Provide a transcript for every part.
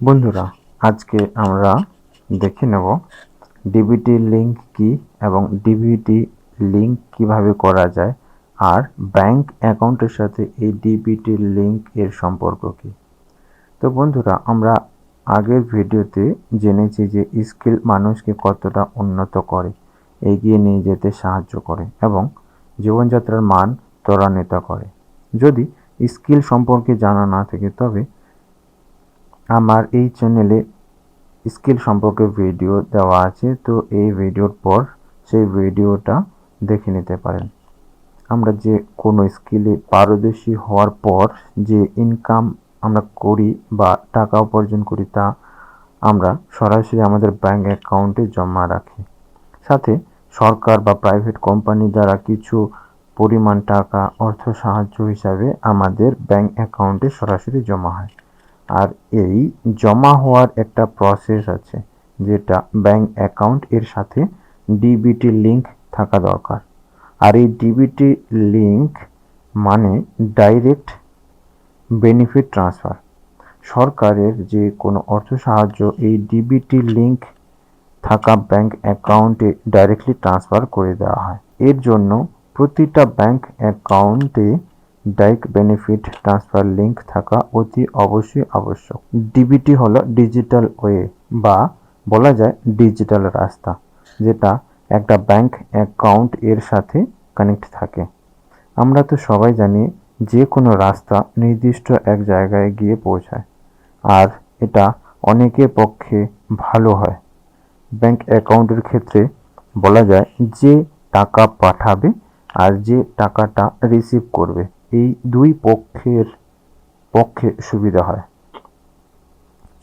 বন্ধুরা, আজকে আমরা দেখে নেব ডিবিটি লিঙ্ক কি এবং ডিবিটি লিঙ্ক কিভাবে করা যায় আর ব্যাংক অ্যাকাউন্টের সাথে এই ডিবিটি লিঙ্ক এর সম্পর্ক কি। তো বন্ধুরা, আমরা আগের ভিডিওতে জেনেছি যে স্কিল মানুষকে কতটা উন্নত করে, এগিয়ে নিয়ে যেতে সাহায্য করে এবং জীবনযাত্রার মান ত্বরান্বিত করে। যদি স্কিল সম্পর্কে জানা না থাকে তবে আমার এই চ্যানেলে স্কিল সম্পর্কে ভিডিও দেওয়া আছে, তো এই ভিডিওর পর সেই ভিডিওটা দেখে নিতে পারেন। আমরা যে কোনো স্কিলে পারদর্শী হওয়ার পর যে ইনকাম আমরা করি বা টাকা উপার্জন করি তা আমরা সরাসরি আমাদের ব্যাংক অ্যাকাউন্টে জমা রাখি। সাথে সরকার বা প্রাইভেট কোম্পানি দ্বারা কিছু পরিমাণ টাকা অর্থ সাহায্য হিসাবে আমাদের ব্যাংক অ্যাকাউন্টে সরাসরি জমা হয়। আর এই জমা হওয়ার একটা প্রসেস আছে, যেটা ব্যাংক অ্যাকাউন্ট এর সাথে ডিবিটি লিঙ্ক থাকা দরকার। আর এই ডিবিটি লিঙ্ক মানে ডাইরেক্ট বেনিফিট ট্রান্সফার। সরকারের যে কোনো অর্থ সাহায্য এই ডিবিটি লিঙ্ক থাকা ব্যাংক অ্যাকাউন্টে ডাইরেক্টলি ট্রান্সফার করে দেওয়া হয়। এর জন্য প্রতিটা ব্যাংক অ্যাকাউন্টে ডাইরেক্ট বেনিফিট ট্রান্সফার লিঙ্ক থাকা অতি অবশ্যই আবশ্যক। ডিবিটি হলো ডিজিটাল ওয়ে বা বলা যায় ডিজিটাল রাস্তা, যেটা একটা ব্যাংক অ্যাকাউন্ট এর সাথে কানেক্ট থাকে। আমরা তো সবাই জানি যে কোনো রাস্তা নির্দিষ্ট এক জায়গায় গিয়ে পৌঁছায়, আর এটা অনেকের পক্ষে ভালো হয়। ব্যাংক অ্যাকাউন্টের ক্ষেত্রে বলা যায় যে টাকা পাঠাবে আর যে টাকাটা রিসিভ করবে, এই দুই পক্ষে সুবিধা হয়।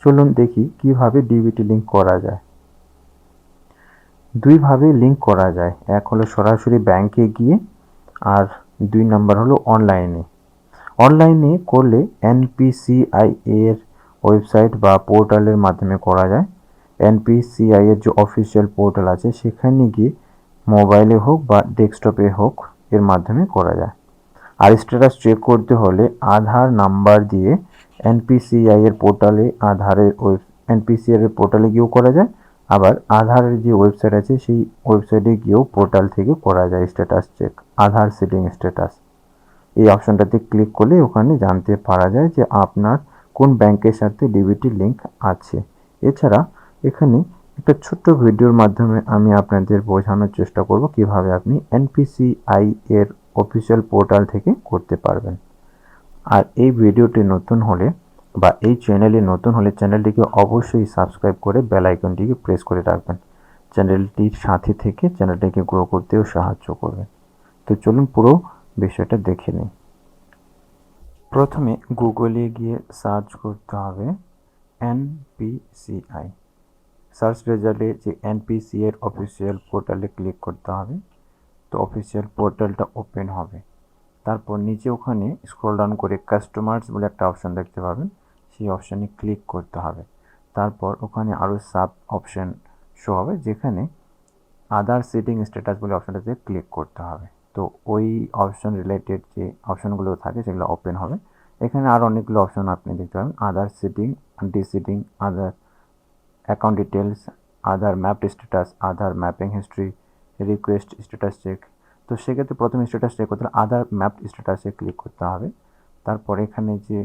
চলুন দেখি কিভাবে ডিবিটি লিঙ্ক করা যায়। দুইভাবে লিঙ্ক করা যায়, এক হলো সরাসরি ব্যাংকে গিয়ে আর 2 নাম্বার হলো অনলাইনে। অনলাইনে করলে এনপিসিআই এর ওয়েবসাইট বা পোর্টালের মাধ্যমে করা যায়। এনপিসিআই এর যে অফিসিয়াল পোর্টাল আছে সেখানে গিয়ে মোবাইলে হোক বা ডেস্কটপে হোক এর মাধ্যমে করা যায়। আর স্ট্যাটাস চেক করতে হলে আধার নাম্বার দিয়ে এনপিসিআই এর পোর্টালে এনপিসিআই এর পোর্টালে গিয়েও করা যায়, আবার আধারের যে ওয়েবসাইট আছে সেই ওয়েবসাইটে গিয়েও পোর্টাল থেকে করা যায় স্ট্যাটাস চেক, আধার সিটিং স্ট্যাটাস। এই অপশনটাতে ক্লিক করলে ওখানে জানতে পারা যায় যে আপনার কোন ব্যাংকের সাথে ডিবিটি লিঙ্ক আছে। এছাড়া এখানে একটা ছোট্ট ভিডিওর মাধ্যমে আমি আপনাদের বোঝানোর চেষ্টা করব কিভাবে আপনি এনপিসিআই এর অফিসিয়াল পোর্টাল থেকে করতে পারবেন। আর এই ভিডিওটি নতুন হলে বা এই চ্যানেলে নতুন হলে চ্যানেলটিকে অবশ্যই সাবস্ক্রাইব করে বেল আইকনটিকে প্রেস করে রাখবেন। চ্যানেলটির সাথে থেকে চ্যানেলটিকে গ্রো করতেও সাহায্য করবে। তো চলুন পুরো বিষয়টা দেখে নিই। প্রথমে গুগলে গিয়ে সার্চ করতে হবে এনপিসিআই। সার্চ রেজাল্টে যে এনপিসি এর অফিসিয়াল পোর্টালে ক্লিক করতে হবে, তো অফিসিয়াল পোর্টালটা ওপেন হবে। তারপর নিচে ওখানে স্ক্রল ডাউন করে কাস্টমার্স বলে একটা অপশন দেখতে পাবেন, সেই অপশানে ক্লিক করতে হবে। তারপর ওখানে আরও সাব অপশন শো হবে, যেখানে আদার সিটিং স্ট্যাটাস বলে অপশনটাতে ক্লিক করতে হবে। তো ওই অপশন রিলেটেড যে অপশনগুলো থাকে সেগুলো ওপেন হবে। এখানে আর অনেকগুলো অপশন আপনি দেখতে পাবেন, Aadhaar seeding, deseeding, other account details, Aadhaar mapped status, Aadhaar mapping history, request status check. তো সেক্ষেত্রে প্রথমে স্ট্যাটাস চেক করতে হলে আধার ম্যাপড স্ট্যাটাসে ক্লিক করতে হবে। তারপর এখানে যে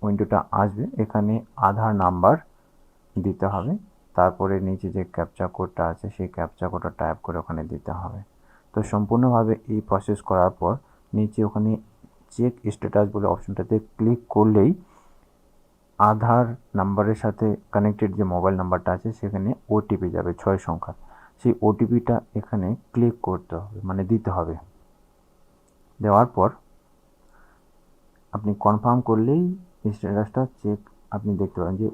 উইন্ডোটা আসবে এখানে আধার নাম্বার দিতে হবে। তারপরে নিচে যে ক্যাপচা কোডটা আছে সেই ক্যাপচা কোডটা টাইপ করে ওখানে দিতে হবে। তো সম্পূর্ণভাবে এই প্রসেস করার পর নিচে ওখানে চেক স্ট্যাটাস বলে অপশনটাতে ক্লিক করলেই আধার নাম্বারের সাথে কানেক্টেড যে মোবাইল নাম্বারটা আছে সেখানে ওটিপি যাবে 6 সংখ্যা। সেই ওটিপিটা এখানে ক্লিক করতে হবে, মানে দিতে হবে। দেওয়ার পর আপনি কনফার্ম করলেই স্ট্যাটাসটা চেক আপনি দেখতে পাবেন যে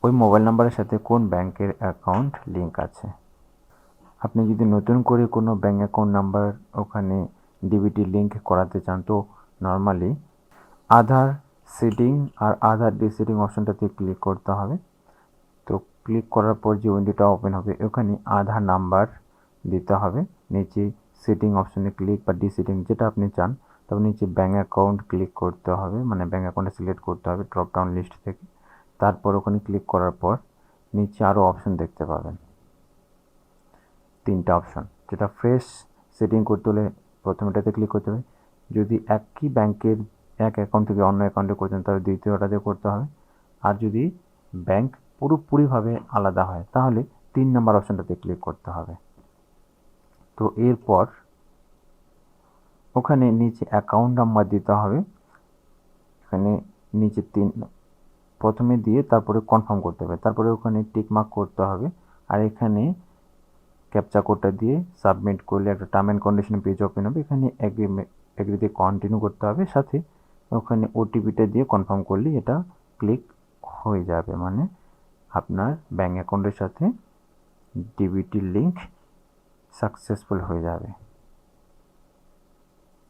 ওই মোবাইল নাম্বারের সাথে কোন ব্যাংকের অ্যাকাউন্ট লিঙ্ক আছে। আপনি যদি নতুন করে কোনো ব্যাংক অ্যাকাউন্ট নাম্বার ওখানে ডিবিটি লিঙ্ক করাতে চান, তো নর্মালি আধার সিটিং আর আধার ডিসিটিং অপশনটাতে ক্লিক করতে হবে। তো ক্লিক করার পর যে উইন্ডোটা ওপেন হবে ওখানে আধার নাম্বার দিতে হবে। নিচে সেটিং অপশনে ক্লিক বা ডিসিটিং যেটা আপনি চান, তারপর নিচে ব্যাঙ্ক অ্যাকাউন্ট ক্লিক করতে হবে, মানে ব্যাঙ্ক অ্যাকাউন্টে সিলেক্ট করতে হবে ড্রপ ডাউন লিস্ট থেকে। তারপর ওখানে ক্লিক করার পর নিচে আরও অপশন দেখতে পাবেন, 3টা অপশন। যেটা ফ্রেশ সেটিং করতে হলে প্রথম এটাতে ক্লিক করতে হবে। যদি একই ব্যাংকের এক অ্যাকাউন্ট থেকে অন্য অ্যাকাউন্টে করতেন তাহলে দ্বিতীয়টাতে করতে হবে। আর যদি ব্যাংক পুরোপুরিভাবে আলাদা হয় তাহলে 3 নম্বর অপশনটাতে ক্লিক করতে হবে। তো এরপর ওখানে নিচে অ্যাকাউন্ট নাম্বার দিতে হবে। এখানে নিচে প্রথমে দিয়ে তারপরে কনফার্ম করতে হবে, তারপরে ওখানে টিক মার্ক করতে হবে। আর এখানে ক্যাপচা কোডটা দিয়ে সাবমিট করলে একটা term and condition page open হবে। এখানে এগ্রিতে কন্টিনিউ করতে হবে, সাথে ওখানে ওটিপিটা দিয়ে কনফার্ম করলে এটা ক্লিক হয়ে যাবে, মানে আপনার ব্যাঙ্ক অ্যাকাউন্টের সাথে ডিবিটি লিঙ্ক সাকসেসফুল হয়ে যাবে।